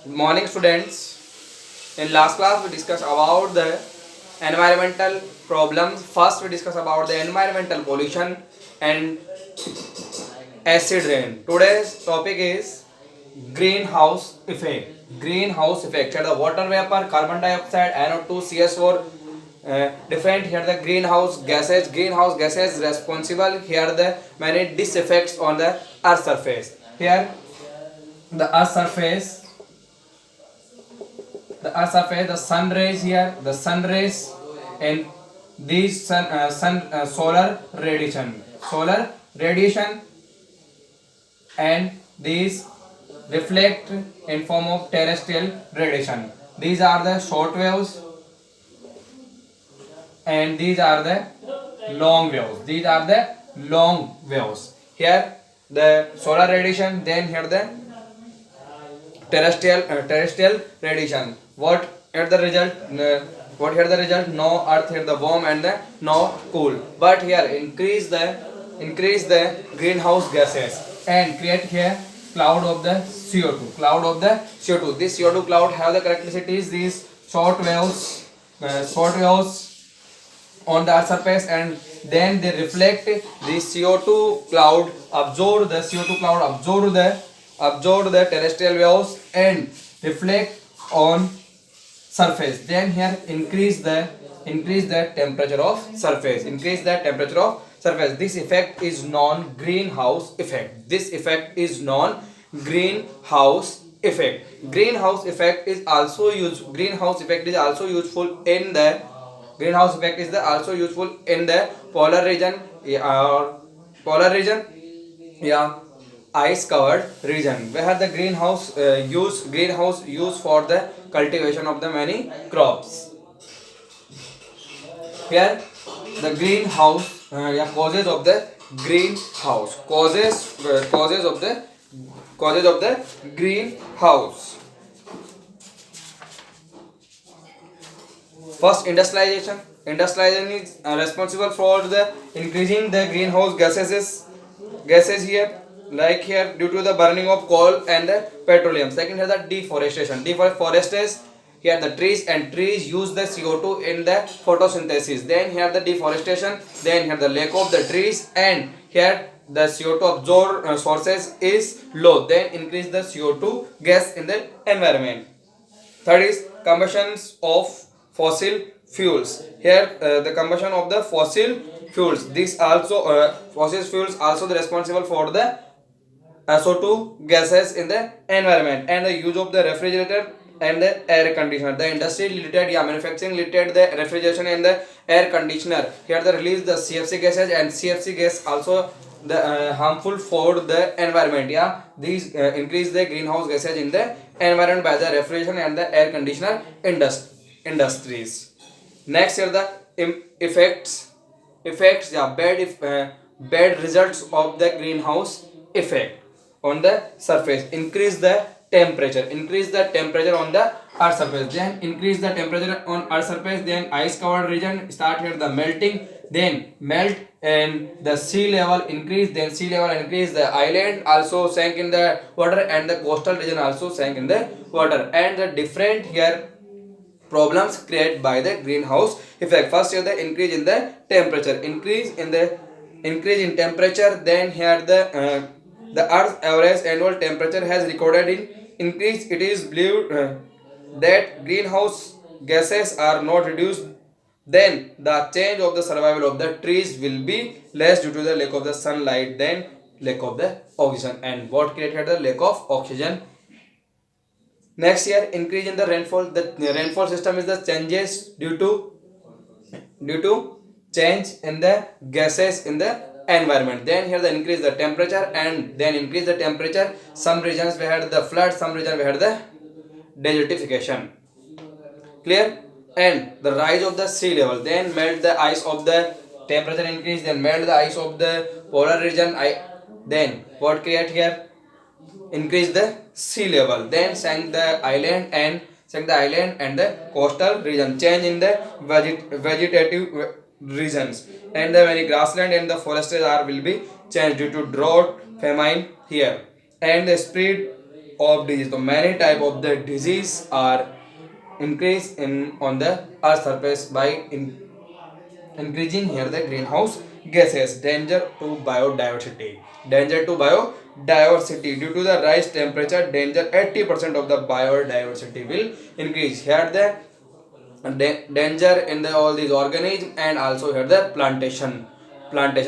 Morning, students. In last class, we discussed about the environmental problems. First, we discussed about the environmental pollution and acid rain. Today's topic is greenhouse effect. Greenhouse effect. Here the water vapor, carbon dioxide, NO2, CS4. Different here the greenhouse gases. Greenhouse gases responsible here the many diseffects on the earth surface. Here the earth surface the sun rays here, the sun rays, and these solar radiation, and these reflect in form of terrestrial radiation. These are the short waves, and these are the long waves. These are the long waves. Here the solar radiation, then here the terrestrial radiation. What at the result? What here the result? No earth here the warm and the no cool. But here increase the greenhouse gases and create here cloud of the CO2. Cloud of the CO2. This CO2 cloud have the characteristics. These short waves on the earth surface, and then they reflect the CO2 cloud, absorb the terrestrial waves and reflect on surface. Then here increase the temperature of surface. This effect is non greenhouse effect. Greenhouse effect is also useful in the greenhouse effect is also useful in the polar region, polar region yeah ice covered region, where the greenhouse use for the cultivation of the many crops. Here the greenhouse causes of the greenhouse causes of the greenhouse. First, industrialization. Industrialization is responsible for the increasing the greenhouse gases here, like here due to the burning of coal and the petroleum. Second, here the deforestation. Deforestation here the trees use the CO2 in the photosynthesis. Then here the deforestation. Then here the lack of the trees, and here the CO2 absorb sources is low. Then increase the CO2 gas in the environment. Third is combustions of fossil fuels. Here the combustion of the fossil fuels. This also fossil fuels also the responsible for the SO2 gases in the environment, and the use of the refrigerator and the air conditioner. The industry related, manufacturing related the refrigeration and the air conditioner. Here the release the CFC gases, and CFC gas also the harmful for the environment. These increase the greenhouse gases in the environment by the refrigeration and the air conditioner industries. Next here the effects bad results of the greenhouse effect on the surface. Increase the temperature on the earth surface. Then increase the temperature on earth surface, then ice covered region start here the melting, then melt, and the sea level increase. Then sea level increase, the island also sank in the water, and the coastal region also sank in the water. And the different here problems created by the greenhouse effect. First here the increase in the temperature. Increase in temperature. Then here the earth's average annual temperature has recorded in increase. It is believed that greenhouse gases are not reduced, then the change of the survival of the trees will be less due to the lack of the sunlight, then lack of the oxygen. And what created the lack of oxygen? Next year, increase in the rainfall. The rainfall system is the changes due to change in the gases in the environment. Then here the increase the temperature, and then increase the temperature. Some regions we had the flood, some regions we had the desertification. Clear? And the rise of the sea level. Then melt the ice of the temperature increase. Then melt the ice of the polar region. Then what create here? Increase the sea level, then sank the island and the coastal region. Change in the vegetative regions, and the many grassland and the forests are will be changed due to drought, famine here, and the spread of disease. So many type of the disease are increase in on the earth surface by increasing here the greenhouse gases. Danger to biodiversity. Danger to biodiversity due to the rise temperature. Danger 80% of the biodiversity will increase. Here the danger in the all these organisms, and also here the plantation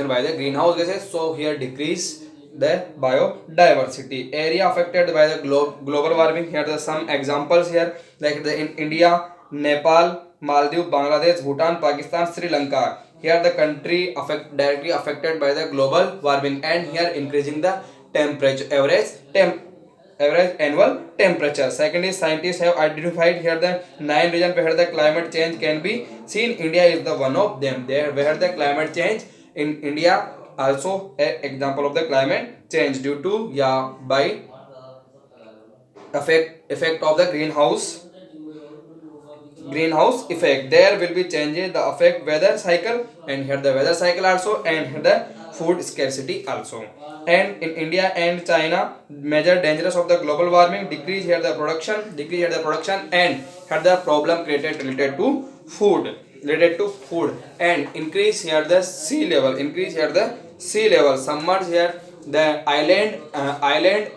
by the greenhouse gases. So here decrease the biodiversity. Area affected by the global warming. Here are some examples here, like the in India, Nepal, Maldives, Bangladesh, Bhutan, Pakistan, Sri Lanka. Here the country directly affected by the global warming, and here increasing the temperature, average annual temperature. Second is scientists have identified here the 9 regions where the climate change can be seen. India is the one of them. There where the climate change in India also a example of the climate change due to by effect of the greenhouse effect. There will be changes the affect weather cycle, and here the weather cycle also, and here the food scarcity also. And in India and China, major dangers of the global warming: decrease here the production, and here the problem created related to food, and increase here the sea level, submerge here the island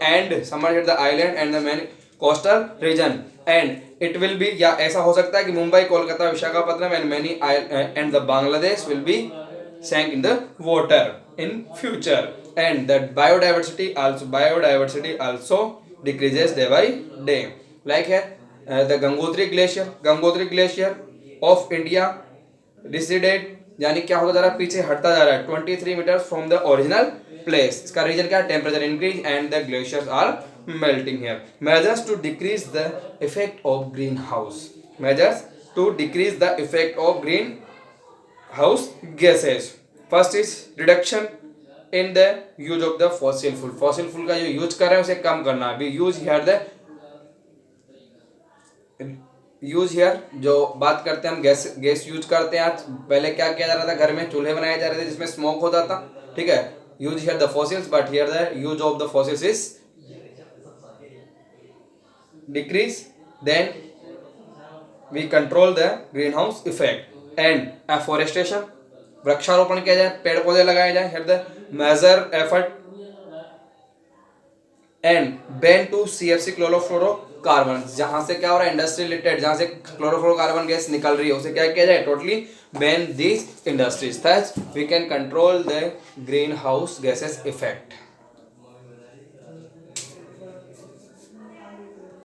and submerge here the island and the many coastal region. And it will be ऐसा हो सकता है कि Mumbai, Kolkata, Visakhapatnam and many and the Bangladesh will be sank in the water in future. And that biodiversity also decreases day by day. Like here the Gangotri glacier of India receded, यानी क्या होता जा रहा है, पीछे हटता जा रहा है 23 meter from the original place. इसका रीजन क्या है? Temperature increase and the glaciers are melting here. Measures to decrease the effect of greenhouse. Measures to decrease the effect of greenhouse gases. First is reduction in the use of the fossil fuel. Fossil fuel का जो use कर रहे हैं उसे कम करना. We use here the जो बात करते हैं हम गैस यूज करते हैं. आज पहले क्या किया जा रहा था, घर में चूल्हे बनाए जा रहे थे जिसमें स्मोक होता था. ठीक है, use here the fossils, but here the use of the fossils is decrease. Then we control the greenhouse effect. And afforestation, वृक्षारोपण किया जाए, पेड़ पौधे लगाए जाए. here the measure effort and ban to CFC chlorofluorocarbon. जहां से क्या हो रहा है, इंडस्ट्री रिलेटेड, जहां से क्लोरोफ्लोरोकार्बन गैस निकल रही है उसे क्या किया जाए, totally ban these industries. thus we can control the greenhouse gases effect.